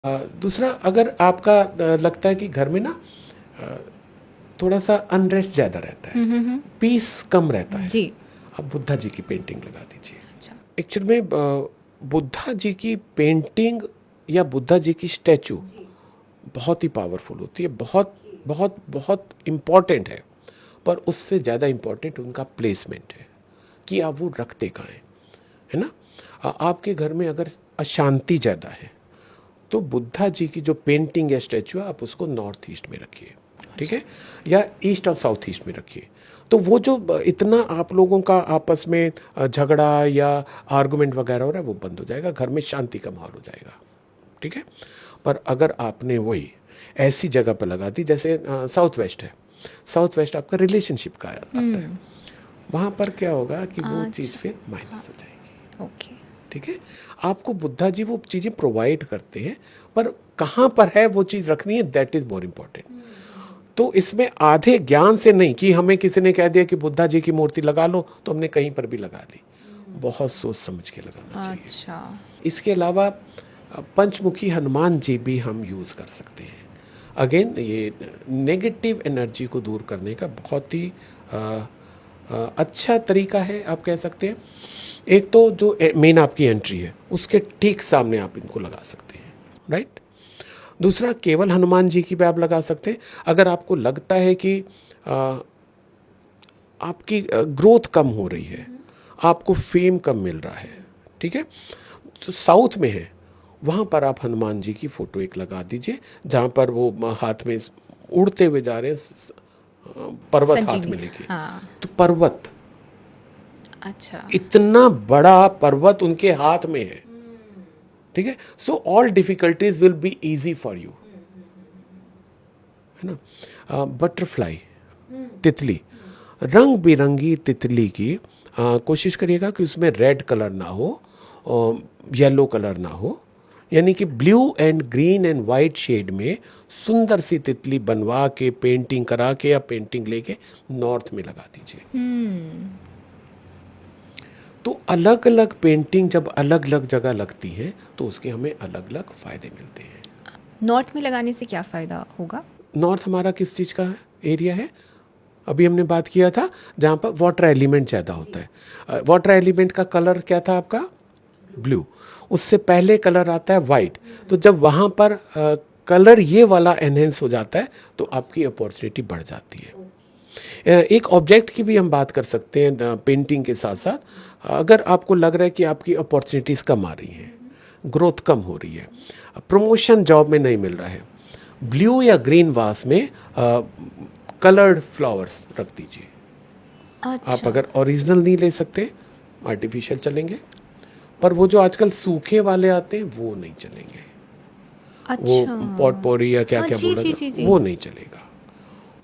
दूसरा, अगर आपका लगता है कि घर में ना अ, थोड़ा सा अनरेस्ट ज़्यादा रहता है, पीस कम रहता है, जी। आप बुद्धा जी की पेंटिंग लगा दीजिए। अच्छा। एक्चुअल में बुद्धा जी की पेंटिंग या बुद्धा जी की स्टैचू बहुत ही पावरफुल होती है, बहुत बहुत बहुत इम्पॉर्टेंट है। पर उससे ज़्यादा इम्पॉर्टेंट उनका प्लेसमेंट है कि आप वो रखते कहाँ हैं, है ना। आपके घर में अगर अशांति ज़्यादा है तो बुद्धा जी की जो पेंटिंग या स्टैचू है आप उसको नॉर्थ ईस्ट में रखिए, ठीक अच्छा। है, या ईस्ट और साउथ ईस्ट में रखिए। तो वो जो इतना आप लोगों का आपस में झगड़ा या आर्गुमेंट वगैरह हो रहा है वो बंद हो जाएगा, घर में शांति का माहौल हो जाएगा, ठीक है। पर अगर आपने वही ऐसी जगह पर लगा दी जैसे साउथ वेस्ट है, साउथ वेस्ट आपका रिलेशनशिप का आता है, वहाँ पर क्या होगा कि वो चीज़ अच्छा। फिर माइनस हो जाएगी, ओके। ठीक है। आपको बुद्धा जी वो चीज़ें प्रोवाइड करते हैं, पर कहाँ पर है वो चीज़ रखनी है, दैट इज़ मोर इम्पोर्टेंट। तो इसमें आधे ज्ञान से नहीं कि हमें किसी ने कह दिया कि बुद्धा जी की मूर्ति लगा लो तो हमने कहीं पर भी लगा ली, बहुत सोच समझ के लगाना चाहिए। अच्छा। इसके अलावा पंचमुखी हनुमान जी भी हम यूज़ कर सकते हैं। अगेन ये नेगेटिव एनर्जी को दूर करने का बहुत ही अच्छा तरीका है, आप कह सकते हैं। एक तो जो मेन आपकी एंट्री है उसके ठीक सामने आप इनको लगा सकते हैं, राइट। दूसरा, केवल हनुमान जी की भी आप लगा सकते हैं। अगर आपको लगता है कि आ, आपकी ग्रोथ कम हो रही है, आपको फेम कम मिल रहा है, ठीक है, तो साउथ में है वहाँ पर आप हनुमान जी की फ़ोटो एक लगा दीजिए, जहाँ पर वो हाथ में उड़ते हुए जा रहे हैं, पर्वत हाथ संजीवनी। में लेके। हाँ। तो पर्वत, अच्छा। इतना बड़ा पर्वत उनके हाथ में है, ठीक है। So all difficulties will be easy for you, है ना। बटरफ्लाई, तितली, रंग बिरंगी तितली की कोशिश करिएगा कि उसमें रेड कलर ना हो, येलो कलर ना हो, यानी कि blue and green and white shade में सुंदर सी तितली बनवा के पेंटिंग करा के या पेंटिंग लेके नॉर्थ में लगा दीजिए। तो अलग अलग पेंटिंग जब अलग अलग जगह लगती है तो उसके हमें अलग अलग फायदे मिलते हैं। नॉर्थ में लगाने से क्या फ़ायदा होगा? नॉर्थ हमारा किस चीज़ का एरिया है, अभी हमने बात किया था, जहाँ पर वाटर एलिमेंट ज़्यादा होता है। वाटर एलिमेंट का कलर क्या था आपका, ब्लू। उससे पहले कलर आता है वाइट। तो जब वहाँ पर कलर ये वाला एनहेंस हो जाता है तो आपकी अपॉर्चुनिटी बढ़ जाती है। एक ऑब्जेक्ट की भी हम बात कर सकते हैं पेंटिंग के साथ साथ। अगर आपको लग रहा है कि आपकी अपॉर्चुनिटीज़ कम आ रही हैं, ग्रोथ कम हो रही है, प्रमोशन जॉब में नहीं मिल रहा है, ब्लू या ग्रीन वास में कलर्ड फ्लावर्स रख दीजिए। आप अच्छा। अगर ओरिजिनल नहीं ले सकते, आर्टिफिशियल चलेंगे, पर वो जो आजकल सूखे वाले आते हैं वो नहीं चलेंगे। वो अच्छा। पॉटपोरी या क्या हाँ, क्या जी, बोल जी, रहे जी, थे जी। वो नहीं चलेगा।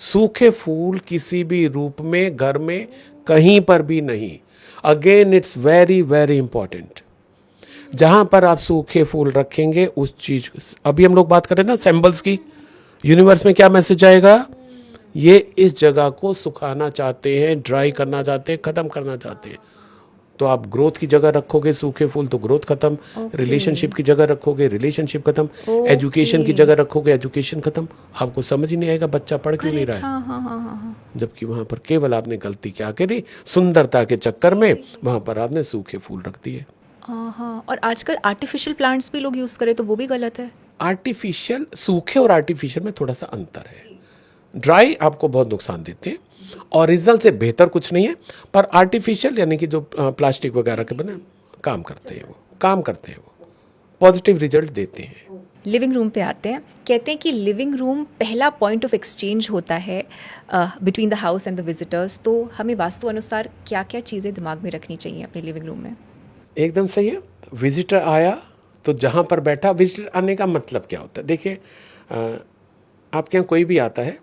सूखे फूल किसी भी रूप में घर में कहीं पर भी नहीं। Again it's very very important, जहां पर आप सूखे फूल रखेंगे उस चीज, अभी हम लोग बात करें ना सिंबल्स की, यूनिवर्स में क्या मैसेज आएगा, ये इस जगह को सुखाना चाहते हैं, ड्राई करना चाहते हैं, खत्म करना चाहते हैं। तो आप ग्रोथ की जगह रखोगे सूखे फूल तो ग्रोथ खत्म, ओके। रिलेशनशिप की जगह रखोगे रिलेशनशिप खत्म, ओके। एजुकेशन की जगह रखोगे एजुकेशन खत्म। आपको समझ ही नहीं आएगा बच्चा पढ़ क्यों नहीं रहा करेक्ट। है, हाँ, हाँ, हाँ, हाँ, हाँ। जबकि वहां पर केवल आपने गलती क्या करी, सुंदरता के चक्कर में वहां पर आपने सूखे फूल रख दिए। हाँ, हाँ, और आजकल आर्टिफिशियल प्लांट्स भी लोग यूज़ करें तो वो भी गलत है। आर्टिफिशियल, सूखे और आर्टिफिशियल में थोड़ा सा अंतर है। ड्राई आपको बहुत नुकसान देते हैं, ओरिजिनल से बेहतर कुछ नहीं है, पर आर्टिफिशियल यानी कि जो प्लास्टिक वगैरह के बने काम करते हैं, वो काम करते हैं, वो पॉजिटिव रिजल्ट देते हैं। लिविंग रूम पे आते हैं। कहते हैं कि लिविंग रूम पहला पॉइंट ऑफ एक्सचेंज होता है between the house and the visitors. तो हमें वास्तु अनुसार क्या क्या चीज़ें दिमाग में रखनी चाहिए अपने लिविंग रूम में? एकदम सही है। विजिटर आया तो जहाँ पर बैठा, विजिटर आने का मतलब क्या होता है, देखिए आपके यहाँ कोई भी आता है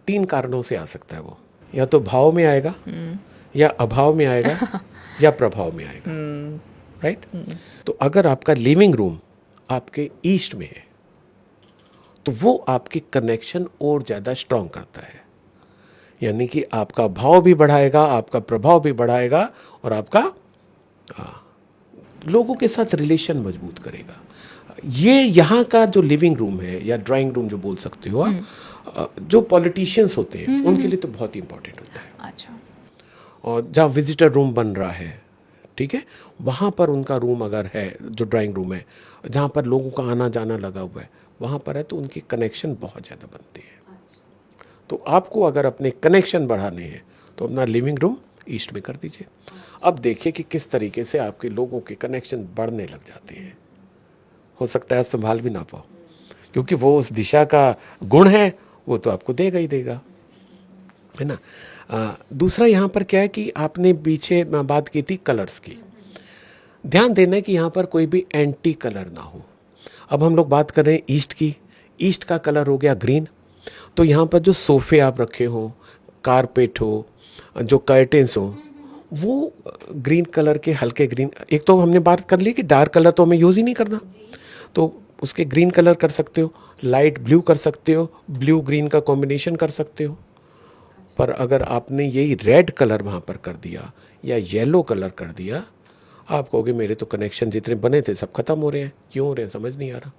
3 कारणों से आ सकता है। वो या तो भाव में आएगा, या अभाव में आएगा, या प्रभाव में आएगा, राइट। तो अगर आपका लिविंग रूम आपके ईस्ट में है तो वो आपके कनेक्शन और ज़्यादा स्ट्रांग करता है, यानी कि आपका भाव भी बढ़ाएगा, आपका प्रभाव भी बढ़ाएगा, और आपका लोगों के साथ रिलेशन मजबूत करेगा। ये यहाँ का जो लिविंग रूम है या ड्राइंग रूम जो बोल सकते हो आप, जो पॉलिटिशियंस होते हैं उनके लिए तो बहुत ही इंपॉर्टेंट होता है। अच्छा। और जहाँ विजिटर रूम बन रहा है, ठीक है, वहाँ पर उनका रूम अगर है, जो ड्राइंग रूम है, जहाँ पर लोगों का आना जाना लगा हुआ है, वहाँ पर है तो उनके कनेक्शन बहुत ज़्यादा बनते हैं। तो आपको अगर अपने कनेक्शन बढ़ाने हैं तो अपना लिविंग रूम ईस्ट में कर दीजिए। अब देखिए कि किस तरीके से आपके लोगों के कनेक्शन बढ़ने लग जाते हैं। हो सकता है आप संभाल भी ना पाओ, क्योंकि वो उस दिशा का गुण है, वो तो आपको देगा ही देगा, है ना। दूसरा यहाँ पर क्या है कि आपने पीछे बात की थी कलर्स की। ध्यान देना है कि यहाँ पर कोई भी एंटी कलर ना हो। अब हम लोग बात कर रहे हैं ईस्ट की। ईस्ट का कलर हो गया ग्रीन। तो यहाँ पर जो सोफ़े आप रखे हो, कारपेट हो, जो कर्टेंस हो, वो ग्रीन कलर के, हल्के ग्रीन। एक तो हमने बात कर ली कि डार्क कलर तो हमें यूज़ ही नहीं करना, तो उसके ग्रीन कलर कर सकते हो, लाइट ब्लू कर सकते हो, ब्लू ग्रीन का कॉम्बिनेशन कर सकते हो। पर अगर आपने यही रेड कलर वहाँ पर कर दिया या येलो कलर कर दिया, आप कहोगे मेरे तो कनेक्शन जितने बने थे सब खत्म हो रहे हैं। क्यों हो रहे हैं समझ नहीं आ रहा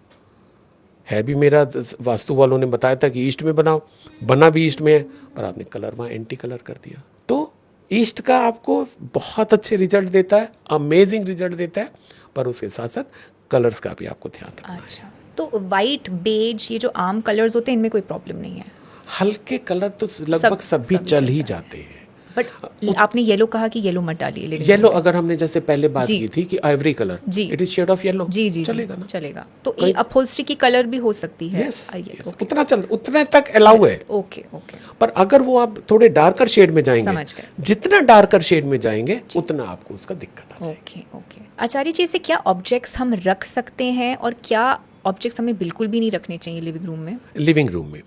है। भी मेरा वास्तु वालों ने बताया था कि ईस्ट में बनाओ, बना भी ईस्ट में है, पर आपने कलर वहाँ एंटी कलर कर दिया। तो ईस्ट का आपको बहुत अच्छे रिजल्ट देता है, अमेजिंग रिजल्ट देता है, पर उसके साथ साथ कलर्स का भी आपको ध्यान रखना है। अच्छा, तो वाइट, बेज, ये जो आम कलर्स होते हैं इनमें कोई प्रॉब्लम नहीं है? हल्के कलर तो लगभग सभी चल ही जाते हैं। बट आपने येलो कहा कि येलो मत डालिए living येलो room में। अगर हमने जैसे पहले बात जी। की थी कि आइवरी कलर, जी। It is shade of yellow, जी जी चलेगा जी, ना। चलेगा। तो ये अपहोल्स्ट्री की कलर भी हो सकती है? यस, आइए, यस, ओके उतना तक अलाउ है। ओके ओके, पर अगर वो आप थोड़े डार्कर शेड में जाएंगे, समझ गए। जितना डार्कर शेड में जाएंगे उतना आपको उसका दिक्कत आ जाएगी। Okay okay. आचार्य जी, इसे क्या ऑब्जेक्ट्स हम रख सकते हैं और क्या ऑब्जेक्ट्स हमें बिल्कुल भी नहीं रखने चाहिए लिविंग रूम में? लिविंग रूम में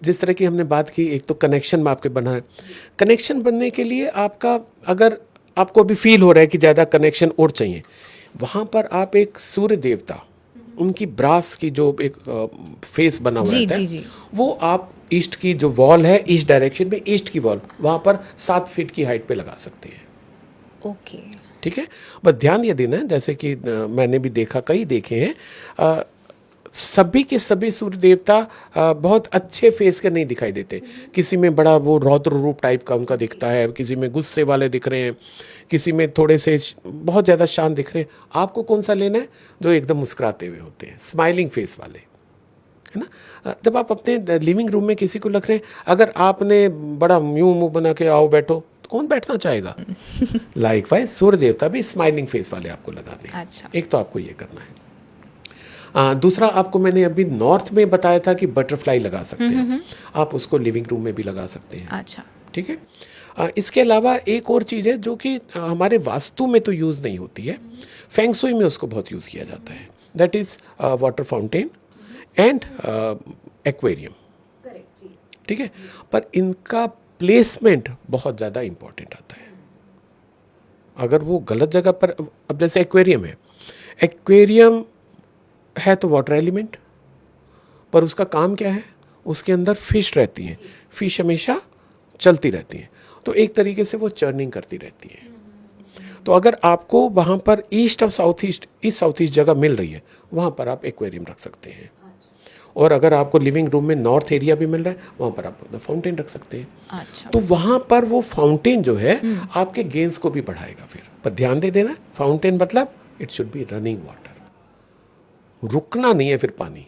जिस तरह की हमने बात की, एक तो कनेक्शन में आपके बना है। कनेक्शन बनने के लिए आपका, अगर आपको अभी फील हो रहा है कि ज़्यादा कनेक्शन और चाहिए, वहाँ पर आप एक सूर्य देवता, उनकी ब्रास की जो एक फेस बना हुआ जी रहता जी है, जी, वो आप ईस्ट की जो वॉल है, ईस्ट डायरेक्शन में ईस्ट की वॉल, वहाँ पर 7 फीट की हाइट पे लगा सकते हैं। ओके ठीक है, बस ध्यान ये देना है, जैसे कि मैंने भी देखा, कई देखे हैं, सभी के सभी सूर्य देवता बहुत अच्छे फेस के नहीं दिखाई देते। किसी में बड़ा वो रौद्र रूप टाइप का उनका दिखता है, किसी में गुस्से वाले दिख रहे हैं, किसी में थोड़े से बहुत ज़्यादा शांत दिख रहे हैं। आपको कौन सा लेना है? जो एकदम मुस्कुराते हुए होते हैं, स्माइलिंग फेस वाले, है ना। जब आप अपने लिविंग रूम में किसी को रख रहे हैं, अगर आपने बड़ा मुंह बना के आओ बैठो, तो कौन बैठना चाहेगा? लाइकवाइज सूर्य देवता भी स्माइलिंग फेस वाले आपको लगाने हैं। अच्छा। एक तो आपको ये करना है। दूसरा आपको मैंने अभी नॉर्थ में बताया था कि बटरफ्लाई लगा सकते हैं, आप उसको लिविंग रूम में भी लगा सकते हैं। अच्छा, ठीक है। इसके अलावा एक और चीज़ है जो कि हमारे वास्तु में तो यूज़ नहीं होती है, फेंग शुई में उसको बहुत यूज़ किया जाता है। That is water fountain and aquarium. ठीक है, पर इनका प्लेसमेंट बहुत ज़्यादा इम्पोर्टेंट आता है। अगर वो गलत जगह पर, अब जैसे एक्वेरियम है, एक्वेरियम है तो वाटर एलिमेंट, पर उसका काम क्या है? उसके अंदर फिश रहती हैं, फिश हमेशा चलती रहती हैं, तो एक तरीके से वो चर्निंग करती रहती है। तो अगर आपको वहाँ पर ईस्ट और साउथ ईस्ट जगह मिल रही है, वहाँ पर आप एक्वेरियम रख सकते हैं। और अगर आपको लिविंग रूम में नॉर्थ एरिया भी मिल रहा है, वहाँ पर आप अपना फाउंटेन रख सकते हैं। अच्छा, तो वहाँ पर वो फाउंटेन जो है आपके गेंस को भी बढ़ाएगा फिर। पर ध्यान दे देना, फाउंटेन मतलब it should be running water, रुकना नहीं है फिर पानी।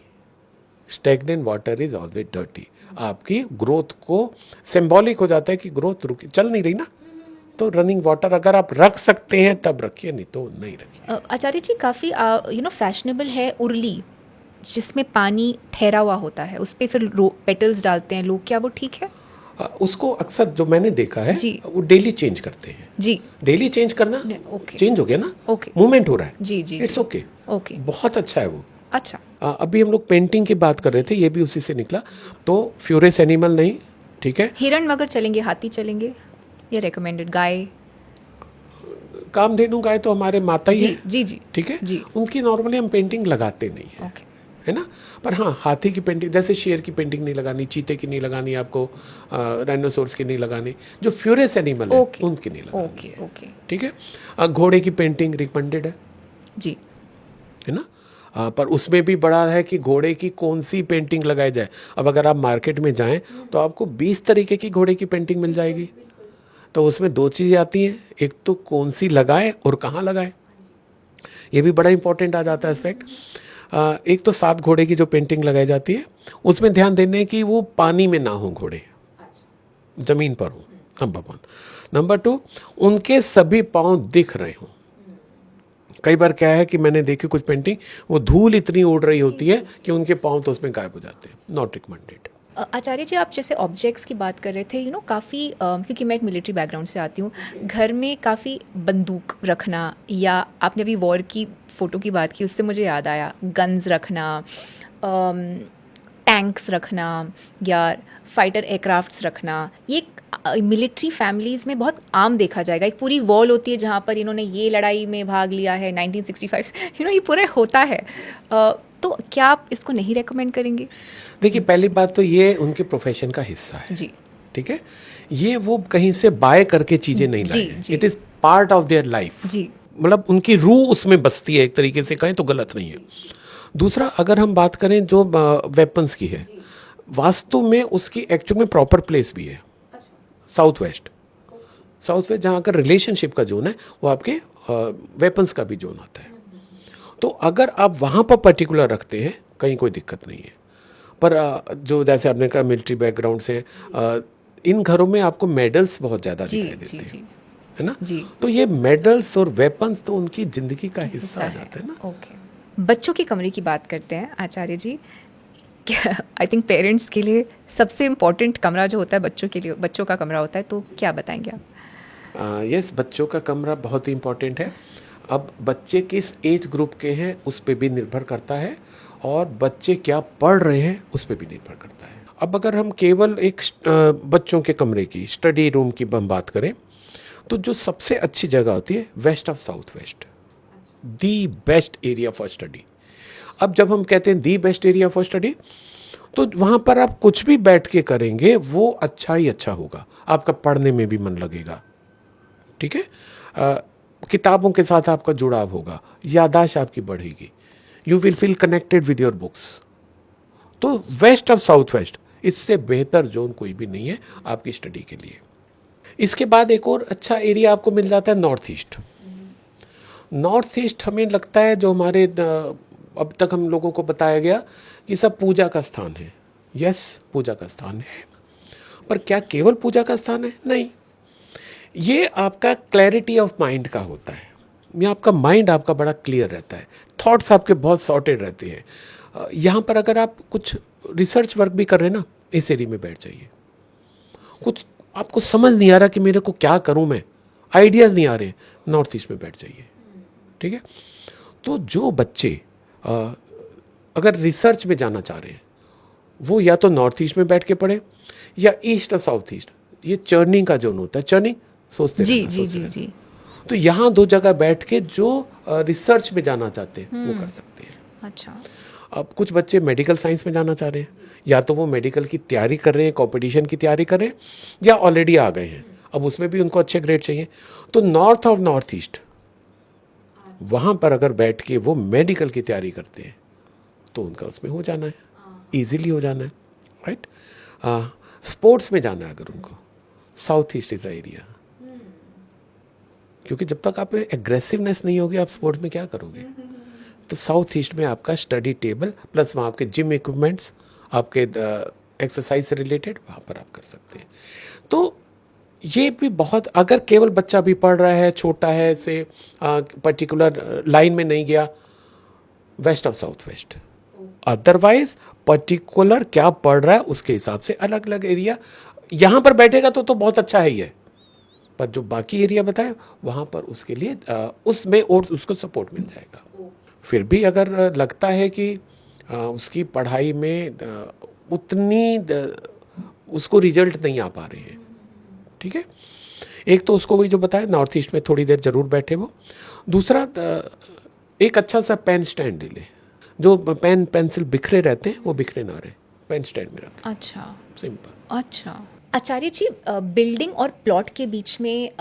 Stagnant water is always dirty. आपकी ग्रोथ को सिंबॉलिक हो जाता है कि ग्रोथ रुकी, चल नहीं रही ना, तो रनिंग वाटर अगर आप रख सकते हैं तब रखिए, नहीं तो नहीं रखिए। आचार्य जी, काफ़ी फैशनेबल है उर्ली, जिसमें पानी ठहरा हुआ होता है, उस पर फिर पेटल्स डालते हैं लोग, क्या वो ठीक है? उसको अक्सर जो मैंने देखा है, जी। वो डेली चेंज करते हैं। जी, डेली चेंज करना, ओके। चेंज हो गया ना, ओके। मूवमेंट हो रहा है, जी जी इट्स जी, ओके, ओके, बहुत अच्छा है वो। अच्छा, अभी हम लोग पेंटिंग की बात कर रहे थे, ये भी उसी से निकला। तो फ्यूरेस एनिमल नहीं, ठीक है। हिरण मगर चलेंगे, हाथी चलेंगे, ये रिकमेंडेड? गाय? कामधेनु गाय तो हमारे माता ही जी है, जी जी ठीक है, जी, उनकी नॉर्मली हम पेंटिंग लगाते नहीं है, ओके, है ना। पर हाँ, हाथी की पेंटिंग, जैसे शेर की पेंटिंग नहीं लगानी, चीते की नहीं लगानी, आपको राइनोसोर्स की नहीं लगानी, जो फ्यूरेस एनिमल है ओके, उनकी नहीं लगानी, ओके ओके, ठीक है। घोड़े की पेंटिंग रिकमेंडेड है जी, ना। पर उसमें भी बड़ा है कि घोड़े की कौन सी पेंटिंग लगाई जाए। अब अगर आप मार्केट में जाएं तो आपको 20 तरीके की घोड़े की पेंटिंग मिल जाएगी। तो उसमें दो चीज़ें आती हैं, एक तो कौन सी लगाएं और कहाँ लगाएं, ये भी बड़ा इंपॉर्टेंट आ जाता है एस्पेक्ट। एक तो 7 घोड़े की जो पेंटिंग लगाई जाती है उसमें ध्यान देने की वो पानी में ना हो, घोड़े जमीन पर हो, नंबर 1। नंबर 2, उनके सभी पांव दिख रहे हों। कई बार क्या है कि मैंने देखी कुछ पेंटिंग, वो धूल इतनी उड़ रही होती है कि उनके पांव तो उसमें गायब हो जाते हैं। Not recommended. आचार्य जी, आप जैसे ऑब्जेक्ट्स की बात कर रहे थे, काफ़ी क्योंकि मैं एक मिलिट्री बैकग्राउंड से आती हूँ, घर में काफ़ी बंदूक रखना, या आपने अभी वॉर की फ़ोटो की बात की, उससे मुझे याद आया गन्स रखना, टैंक्स रखना या फाइटर एयरक्राफ्ट्स रखना, ये मिलिट्री फैमिलीज़ में बहुत आम देखा जाएगा। एक पूरी वॉल होती है जहाँ पर इन्होंने ये लड़ाई में भाग लिया है 1965, ये पूरे होता है। तो क्या आप इसको नहीं रेकमेंड करेंगे? देखिए, पहली बात तो ये उनके प्रोफेशन का हिस्सा है। जी ठीक है, ये वो कहीं से बाय करके चीजें नहीं जी, लाई हैं। जी। It is part of their life. जी मतलब उनकी रूह उसमें बसती है, एक तरीके से कहें तो गलत नहीं है। दूसरा, अगर हम बात करें जो वेपन्स की है, वास्तु में उसकी एक्चुअल में प्रॉपर प्लेस भी है। साउथ वेस्ट जहाँ का रिलेशनशिप का जोन है, वो आपके वेपन्स का भी जोन आता है। तो अगर आप वहाँ पर पर्टिकुलर रखते हैं, कहीं कोई दिक्कत नहीं है। पर जो जैसे आपने कहा मिलिट्री बैकग्राउंड से, इन घरों में आपको मेडल्स बहुत ज़्यादा जी दिखाई देते जी हैं, जी है ना। जी। तो ये मेडल्स और वेपन्स तो उनकी ज़िंदगी का हिस्सा आ जाते हैं ना। ओके, बच्चों की कमरे की बात करते हैं आचार्य जी। आई थिंक पेरेंट्स के लिए सबसे इम्पोर्टेंट कमरा जो होता है बच्चों के लिए, बच्चों का कमरा होता है, तो क्या बताएंगे आप? यस, बच्चों का कमरा बहुत ही इम्पोर्टेंट है। अब बच्चे किस एज ग्रुप के हैं उस पर भी निर्भर करता है, और बच्चे क्या पढ़ रहे हैं उस पर भी निर्भर करता है। अब अगर हम केवल एक बच्चों के कमरे की, स्टडी रूम की हम बात करें, तो जो सबसे अच्छी जगह होती है west of south west, the best area for study. अब जब हम कहते हैं the best area for study, तो वहाँ पर आप कुछ भी बैठ के करेंगे वो अच्छा ही अच्छा होगा, आपका पढ़ने में भी मन लगेगा। ठीक है, किताबों के साथ आपका जुड़ाव होगा, याददाश्त आपकी बढ़ेगी, you will feel connected with your books. तो वेस्ट ऑफ साउथ वेस्ट, इससे बेहतर जोन कोई भी नहीं है आपकी स्टडी के लिए। इसके बाद एक और अच्छा एरिया आपको मिल जाता है नॉर्थ ईस्ट। नॉर्थ ईस्ट हमें लगता है जो हमारे अब तक हम लोगों को बताया गया कि सब पूजा का स्थान है। यस, पूजा का स्थान है, पर क्या केवल पूजा का स्थान है? नहीं, ये आपका क्लैरिटी ऑफ माइंड का होता है। ये आपका माइंड आपका बड़ा क्लियर रहता है, थॉट्स आपके बहुत सॉर्टेड रहते हैं। यहाँ पर अगर आप कुछ रिसर्च वर्क भी कर रहे हैं ना, इस एरिया में बैठ जाइए। कुछ आपको समझ नहीं आ रहा कि मेरे को क्या करूँ, मैं आइडियाज़ नहीं आ रहे, नॉर्थ ईस्ट में बैठ जाइए। ठीक है, तो जो बच्चे अगर रिसर्च में जाना चाह रहे हैं, वो या तो नॉर्थ ईस्ट में बैठ के पढ़े या ईस्ट और साउथ ईस्ट। ये चर्निंग का जोन होता है, चर्निंग सोचते जी रहना, जी सोचते जी रहना। जी। तो यहाँ 2 जगह बैठ के जो रिसर्च में जाना चाहते हैं वो कर सकते हैं। अच्छा। अब कुछ बच्चे मेडिकल साइंस में जाना चाह रहे हैं, या तो वो मेडिकल की तैयारी कर रहे हैं, कंपटीशन की तैयारी कर रहे हैं, या ऑलरेडी आ गए हैं, अब उसमें भी उनको अच्छे ग्रेड चाहिए। तो नॉर्थ और नॉर्थ ईस्ट, वहाँ पर अगर बैठ के वो मेडिकल की तैयारी करते हैं तो उनका उसमें हो जाना है, ईजिली हो जाना है, राइट। स्पोर्ट्स में जाना है अगर उनको, साउथ ईस्ट इज एरिया, क्योंकि जब तक आप में एग्रेसिवनेस नहीं होगी आप स्पोर्ट्स में क्या करोगे। तो साउथ ईस्ट में आपका स्टडी टेबल प्लस वहाँ आपके जिम इक्विपमेंट्स, आपके एक्सरसाइज से रिलेटेड, वहाँ पर आप कर सकते हैं। तो ये भी बहुत, अगर केवल बच्चा भी पढ़ रहा है, छोटा है, से पर्टिकुलर लाइन में नहीं गया, west of south west. Otherwise particular क्या पढ़ रहा है उसके हिसाब से अलग अलग एरिया। यहाँ पर बैठेगा तो बहुत अच्छा है ये, पर जो बाकी एरिया बताया वहाँ पर उसके लिए उसमें और उसको सपोर्ट मिल जाएगा। फिर भी अगर लगता है कि उसकी पढ़ाई में उतनी उसको रिजल्ट नहीं आ पा रहे हैं, ठीक है, एक तो उसको वही जो बताया नॉर्थ ईस्ट में थोड़ी देर जरूर बैठे वो। दूसरा, एक अच्छा सा पेन स्टैंड ले, जो पेन पेंसिल बिखरे रहते हैं वो बिखरे ना रहे, पेन स्टैंड में रखें। अच्छा सिंपल। अच्छा। आचार्य जी, बिल्डिंग और प्लॉट के बीच में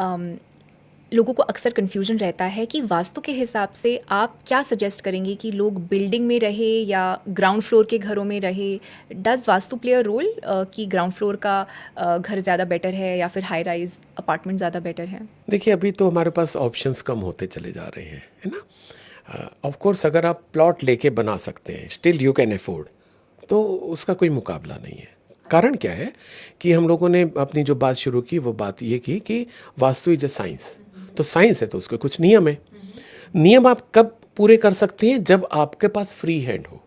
लोगों को अक्सर कन्फ्यूजन रहता है कि वास्तु के हिसाब से आप क्या सजेस्ट करेंगे कि लोग बिल्डिंग में रहे या ग्राउंड फ्लोर के घरों में रहे? Does vastu play a role कि ग्राउंड फ्लोर का घर ज़्यादा बेटर है या फिर हाई राइज अपार्टमेंट ज़्यादा बेटर है? देखिए, अभी तो हमारे पास ऑप्शंस कम होते चले जा रहे हैं, है ना। ऑफ कोर्स अगर आप प्लॉट लेके बना सकते हैं, स्टिल यू कैन अफोर्ड, तो उसका कोई मुकाबला नहीं है। कारण क्या है कि हम लोगों ने अपनी जो बात शुरू की वो बात ये की कि वास्तु इज अ साइंस। तो साइंस है तो उसके कुछ नियम है। नियम आप कब पूरे कर सकते हैं? जब आपके पास फ्री हैंड हो,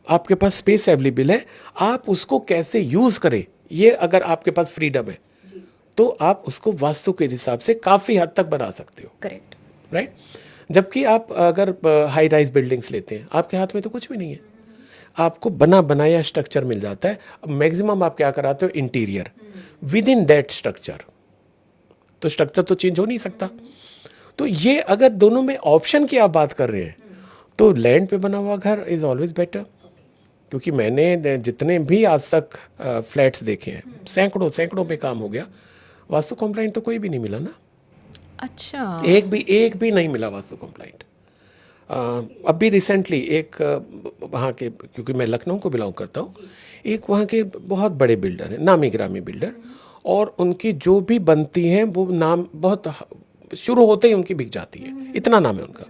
आपके पास स्पेस अवेलेबल है, आप उसको कैसे यूज करें, ये अगर आपके पास फ्रीडम है तो आप उसको वास्तु के हिसाब से काफी हद तक बना सकते हो। Correct, right. जबकि आप अगर हाई राइज बिल्डिंग्स लेते हैं, आपके हाथ में तो कुछ भी नहीं है, आपको बना बनाया स्ट्रक्चर मिल जाता है। मैक्सिमम आप क्या कराते हो? Interior with in that structure, तो स्ट्रक्चर तो चेंज हो नहीं सकता। तो ये अगर दोनों में ऑप्शन की आप बात कर रहे हैं तो लैंड पे बना हुआ घर इज ऑलवेज बेटर। क्योंकि मैंने जितने भी आज तक फ्लैट्स देखे हैं, सैकड़ों सैकड़ों पे काम हो गया, वास्तु कंप्लाइंट तो कोई भी नहीं मिला ना। अच्छा, एक भी नहीं मिला वास्तु कंप्लाइंट। अभी रिसेंटली एक वहाँ के, क्योंकि मैं लखनऊ को बिलोंग करता हूँ, एक वहाँ के बहुत बड़े बिल्डर हैं, नामी ग्रामी बिल्डर, और उनकी जो भी बनती हैं वो नाम बहुत शुरू होते ही उनकी बिक जाती है, इतना नाम है उनका।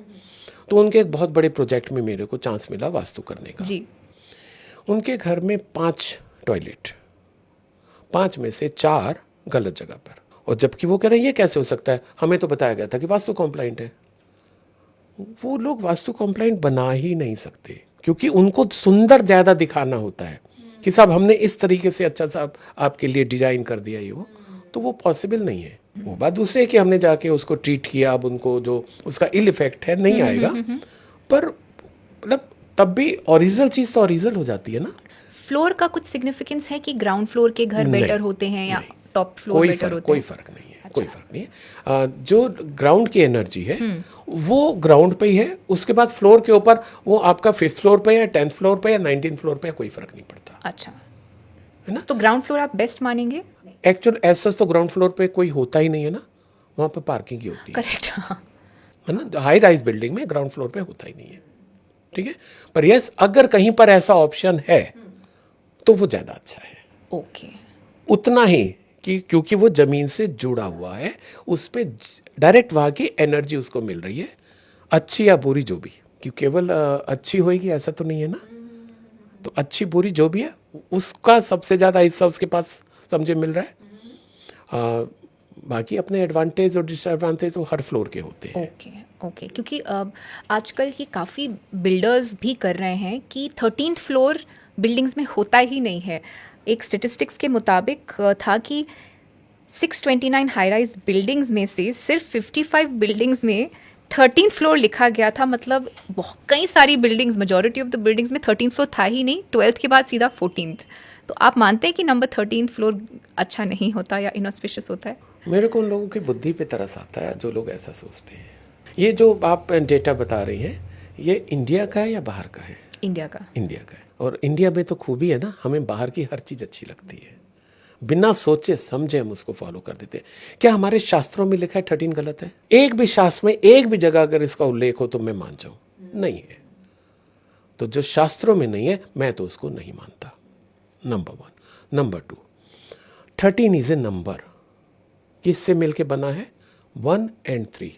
तो उनके एक बहुत बड़े प्रोजेक्ट में मेरे को चांस मिला वास्तु करने का जी। उनके घर में 5 टॉयलेट, 5 में से 4 गलत जगह पर। और जबकि वो कह रहे हैं ये कैसे हो सकता है, हमें तो बताया गया था कि वास्तु कॉम्प्लाइंट है। वो लोग वास्तु कॉम्प्लाइंट बना ही नहीं सकते, क्योंकि उनको सुंदर ज़्यादा दिखाना होता है कि साहब हमने इस तरीके से अच्छा सा आपके लिए डिजाइन कर दिया ये वो, तो वो पॉसिबल नहीं है। वो बात दूसरी है कि हमने जाके उसको ट्रीट किया, अब उनको जो उसका इल इफेक्ट है नहीं आएगा, पर मतलब तब भी ओरिजिनल चीज़ तो ओरिजिनल हो जाती है ना। फ्लोर का कुछ सिग्निफिकेंस है कि ग्राउंड फ्लोर के घर नहीं, बेटर होते हैं या नहीं, टॉप फ्लोर बेटर होते कोई हैं? फर्क नहीं है, कोई फर्क नहीं है। जो ग्राउंड की एनर्जी है वो ग्राउंड पे ही है, उसके बाद फ्लोर के ऊपर वो आपका 5th फ्लोर पे या 10th फ्लोर पे या 19th फ्लोर पे, कोई फर्क नहीं पड़ता, अच्छा, है ना। तो ग्राउंड फ्लोर आप बेस्ट मानेंगे? एक्चुअल ऐसा तो ग्राउंड फ्लोर पे कोई होता ही नहीं है ना, वहाँ पे पार्किंग ही होती करेक्ट, हाँ। है ना। हाई राइज बिल्डिंग में ग्राउंड फ्लोर पे होता ही नहीं है, ठीक है। पर यस, अगर कहीं पर ऐसा ऑप्शन है तो वो ज़्यादा अच्छा है, ओके, उतना ही कि क्योंकि वो जमीन से जुड़ा हुआ है, उस पे डायरेक्ट वहाँ की एनर्जी उसको मिल रही है, अच्छी या बुरी जो भी, कि केवल अच्छी होएगी ऐसा तो नहीं है ना। तो अच्छी बुरी जो भी है उसका सबसे ज़्यादा हिस्सा उसके पास समझे मिल रहा है। बाकी अपने एडवांटेज और डिसएडवांटेज तो हर फ्लोर के होते हैं। ओके, ओके, क्योंकि आजकल की काफ़ी बिल्डर्स भी कर रहे हैं कि 13th फ्लोर बिल्डिंग्स में होता ही नहीं है। एक स्टेटिस्टिक्स के मुताबिक था कि 629 हाई राइज बिल्डिंग्स में से सिर्फ 55 बिल्डिंग्स में 13th फ्लोर लिखा गया था। मतलब बहुत कई सारी buildings, majority of the buildings में 13th फ्लोर था ही नहीं, 12th के बाद सीधा 14th। तो आप मानते हैं कि नंबर 13th फ्लोर अच्छा नहीं होता या इनऑस्पिशियस होता है? मेरे को उन लोगों की बुद्धि पे तरस आता है जो लोग ऐसा सोचते हैं। ये जो आप डेटा बता रही हैं, ये इंडिया का है या बाहर का है? इंडिया का। इंडिया का है। और इंडिया में तो खूबी है ना, हमें बाहर की हर चीज़ अच्छी लगती है, बिना सोचे समझे हम उसको फॉलो कर देते हैं। क्या हमारे शास्त्रों में लिखा है 13 गलत है? एक भी शास्त्र में एक भी जगह अगर इसका उल्लेख हो तो मैं मान जाऊं, नहीं है। तो जो शास्त्रों में नहीं है मैं तो उसको नहीं मानता, number 1। Number 2, 13 is a number, किससे मिलके बना है? 1 और 3।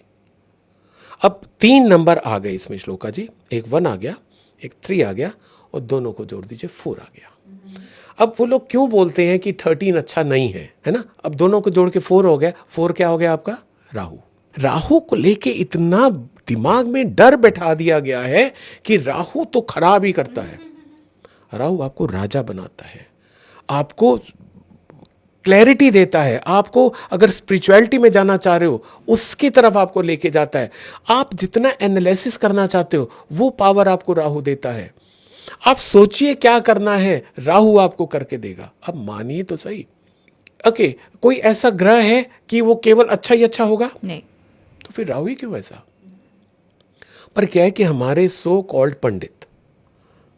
अब 3 नंबर आ गए इसमें श्लोका जी, एक 1 आ गया, एक 3 आ गया, और दोनों को जोड़ दीजिए 4 आ गया। अब वो लोग क्यों बोलते हैं कि 13 अच्छा नहीं है ना? अब दोनों को जोड़ के 4 हो गया। 4 क्या हो गया आपका? राहु। राहु को लेके इतना दिमाग में डर बैठा दिया गया है कि राहु तो खराब ही करता है। राहु आपको राजा बनाता है, आपको क्लैरिटी देता है, आपको अगर स्पिरिचुअलिटी में जाना चाह रहे हो उसकी तरफ आपको लेके जाता है। आप जितना एनालिसिस करना चाहते हो वो पावर आपको राहु देता है। आप सोचिए क्या करना है, राहु आपको करके देगा। अब मानिए तो सही, ओके, कोई ऐसा ग्रह है कि वो केवल अच्छा ही अच्छा होगा? नहीं। तो फिर राहु ही क्यों ऐसा? पर क्या है कि हमारे सो कॉल्ड पंडित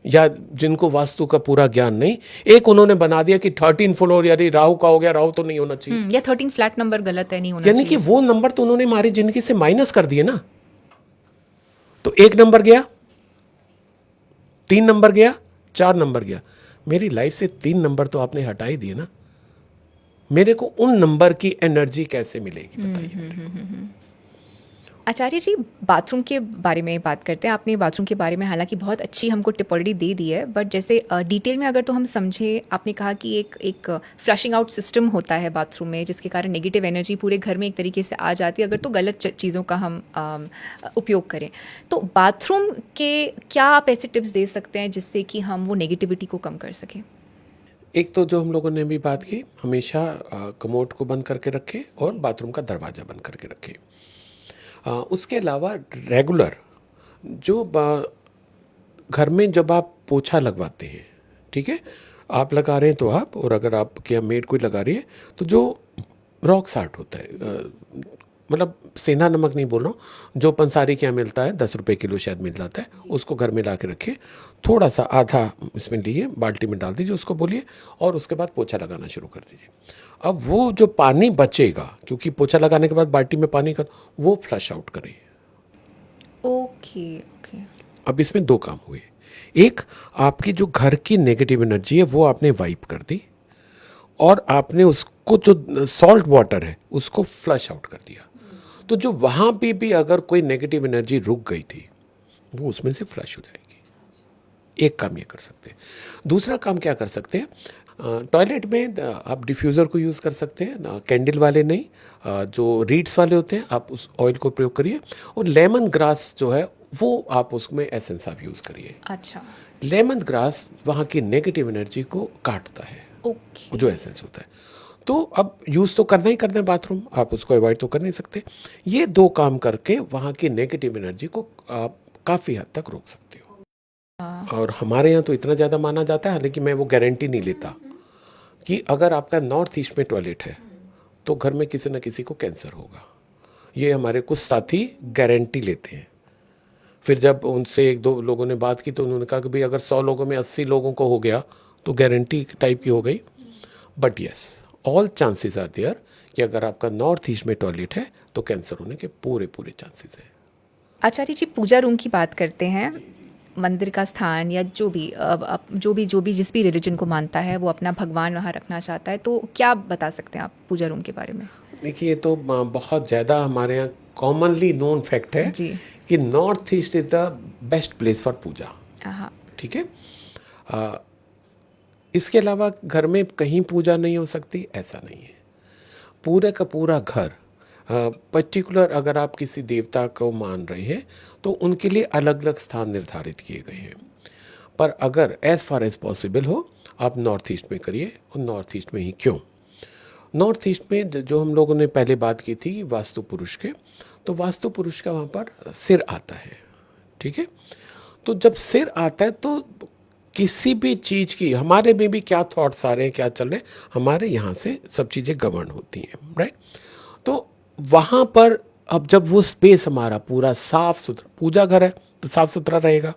या जिनको वास्तु का पूरा ज्ञान नहीं, एक उन्होंने बना दिया कि 13 फ्लोर, यानी राहु का हो गया, राहु तो नहीं होना चाहिए, या 13 फ्लैट नंबर गलत है, नहीं होना यानी कि वो नंबर तो उन्होंने हमारी जिंदगी से माइनस कर दिए ना। तो 1 नंबर गया, 3 नंबर गया, 4 नंबर गया, मेरी लाइफ से 3 नंबर तो आपने हटा ही दिए ना। मेरे को उन नंबर की एनर्जी कैसे मिलेगी बताइए। आचार्य जी, बाथरूम के बारे में बात करते हैं। आपने बाथरूम के बारे में हालांकि बहुत अच्छी हमको टिप ऑलरेडी दे दी है, बट जैसे डिटेल में अगर तो हम समझें, आपने कहा कि एक फ्लशिंग आउट सिस्टम होता है बाथरूम में, जिसके कारण नेगेटिव एनर्जी पूरे घर में एक तरीके से आ जाती है अगर तो गलत चीज़ों का हम उपयोग करें। तो बाथरूम के क्या आप ऐसे टिप्स दे सकते हैं जिससे कि हम वो नेगेटिविटी को कम कर सकें? एक तो जो हम लोगों ने भी बात की, हमेशा कमोड को बंद करके रखें और बाथरूम का दरवाज़ा बंद करके रखें। उसके अलावा रेगुलर जो घर में जब आप पोछा लगवाते हैं, ठीक है, आप लगा रहे हैं तो आप, और अगर आपके यहाँ मेड कोई लगा रही है तो जो रॉक साल्ट होता है, मतलब सेंधा नमक नहीं बोल रहा हूँ, जो पंसारी के यहाँ मिलता है 10 रुपये किलो शायद मिल जाता है, उसको घर में ला के रखिए, थोड़ा सा आधा इसमें लिए बाल्टी में डाल दीजिए, उसको बोलिए और उसके बाद पोछा लगाना शुरू कर दीजिए। अब वो जो पानी बचेगा, क्योंकि पोछा लगाने के बाद बाल्टी में पानी का, वो फ्लश आउट करिए। Okay okay. अब इसमें 2 काम हुए। एक, आपकी जो घर की नेगेटिव एनर्जी है वो आपने वाइप कर दी, और आपने उसको जो सॉल्ट वाटर है उसको फ्लश आउट कर दिया। तो जो वहाँ पे भी अगर कोई नेगेटिव एनर्जी रुक गई थी वो उसमें से फ्लश हो जाएगी। एक काम ये कर सकते हैं। दूसरा काम क्या कर सकते हैं, टॉयलेट में आप डिफ्यूज़र को यूज़ कर सकते हैं, कैंडल वाले नहीं, जो रीड्स वाले होते हैं, आप उस ऑयल को प्रयोग करिए, और लेमन ग्रास जो है वो आप उसमें एसेंस आप यूज़ करिए। अच्छा। लेमन ग्रास वहाँ की नेगेटिव एनर्जी को काटता है, ओके। जो एसेंस होता है। तो अब यूज़ तो करना ही करना है बाथरूम, आप उसको अवॉइड तो कर नहीं सकते। ये 2 काम करके वहाँ की नेगेटिव एनर्जी को आप काफ़ी हद तक रोक सकते हो। और हमारे यहाँ तो इतना ज़्यादा माना जाता है, हालांकि मैं वो गारंटी नहीं लेता, कि अगर आपका नॉर्थ ईस्ट में टॉयलेट है तो घर में किसी न किसी को कैंसर होगा। ये हमारे कुछ साथी गारंटी लेते हैं। फिर जब उनसे 1-2 लोगों ने बात की तो उन्होंने कहा कि भाई अगर 100 लोगों में 80 लोगों को हो गया तो गारंटी टाइप की हो गई। But yes, all chances are there कि अगर आपका नॉर्थ ईस्ट में टॉयलेट है तो कैंसर होने के पूरे चांसेस हैं। आचार्य जी, पूजा रूम की बात करते हैं। मंदिर का स्थान या जो भी जिस भी रिलीजन को मानता है वो अपना भगवान वहाँ रखना चाहता है, तो क्या बता सकते हैं आप पूजा रूम के बारे में? देखिए, ये तो बहुत ज़्यादा हमारे यहाँ कॉमनली नोन फैक्ट है जी। कि north east is the best place for puja. हाँ। ठीक है। इसके अलावा घर में कहीं पूजा नहीं हो सकती ऐसा नहीं है। पूरे का पूरा घर, पर्टिकुलर अगर आप किसी देवता को मान रहे हैं तो उनके लिए अलग अलग स्थान निर्धारित किए गए हैं। पर अगर एज़ फार एज़ पॉसिबल हो आप नॉर्थ ईस्ट में करिए। और नॉर्थ ईस्ट में ही क्यों? नॉर्थ ईस्ट में जो हम लोगों ने पहले बात की थी वास्तु पुरुष के, तो वास्तु पुरुष का वहाँ पर सिर आता है। ठीक है। तो जब सिर आता है तो किसी भी चीज़ की, हमारे में भी क्या थॉट्स आ रहे हैं, क्या चल रहे हैं, हमारे यहाँ से सब चीज़ें गवर्न होती हैं, राइट। तो वहाँ पर अब जब वो स्पेस हमारा पूरा साफ सुथरा, पूजा घर है तो साफ सुथरा रहेगा,